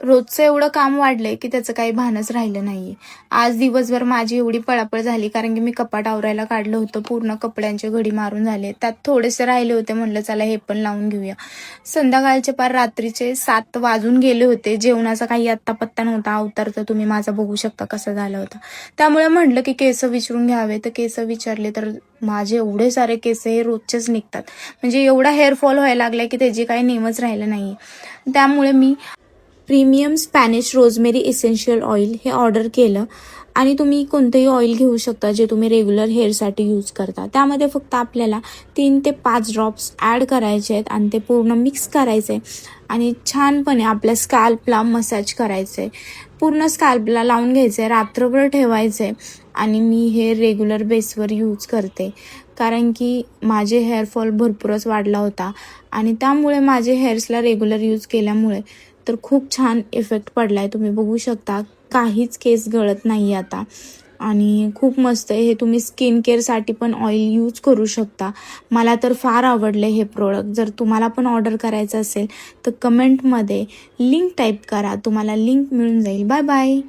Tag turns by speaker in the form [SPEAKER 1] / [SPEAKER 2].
[SPEAKER 1] रोजचं एवढं काम वाढलंय की त्याचं काही भानच राहिलं नाहीये. आज दिवसभर माझी एवढी पळापळ झाली कारण की मी कपाट आवरायला काढलं होतं. पूर्ण कपड्यांची घडी मारून झाले. त्यात थोडेसे राहिले होते, म्हटलं चला हे पण लावून घेऊया. संध्याकाळचे पार रात्रीचे 7 वाजून गेले होते. जेवणाचा काही आत्ता पत्ता नव्हता. अवतार तर तुम्ही माझा बघू शकता कसा झाला होता. त्यामुळे म्हटलं की केस विचारून घ्यावे, तर केस विचारले तर माझे एवढे सारे केस हे रोजचेच निघतात. म्हणजे एवढा हेअरफॉल व्हायला लागलाय की त्याची काही नेमच राहिलं नाही. त्यामुळे मी premium Spanish rosemary essential oil हे ऑर्डर केलं. आणि तुम्ही कोणतंही ऑइल घेऊ शकता जे तुम्ही रेग्युलर हेअरसाठी यूज करता. त्यामध्ये फक्त आपल्याला 3 ते 5 ड्रॉप्स ॲड करायचे आहेत आणि ते पूर्ण मिक्स करायचे आणि छानपणे आपल्या स्कॅल्पला मसाज करायचे. पूर्ण स्कॅल्पला लावून घ्यायचे, रात्रभर ठेवायचे. आणि मी हे रेग्युलर बेसवर यूज करते कारण की माझे हेअरफॉल भरपूरच वाढला होता आणि त्यामुळे माझे हेअर्सला रेग्युलर यूज केल्यामुळे तर खूप छान इफेक्ट पडला आहे. तुम्ही बघू शकता काहीच केस गळत नाही आता आणि खूप मस्त आहे. हे तुम्ही स्किन केअरसाठी पण ऑइल यूज करू शकता. मला तर फार आवडले हे प्रोडक्ट. जर तुम्हाला पण ऑर्डर करायचं असेल तर कमेंटमध्ये लिंक टाईप करा, तुम्हाला लिंक मिळून जाईल. Bye bye.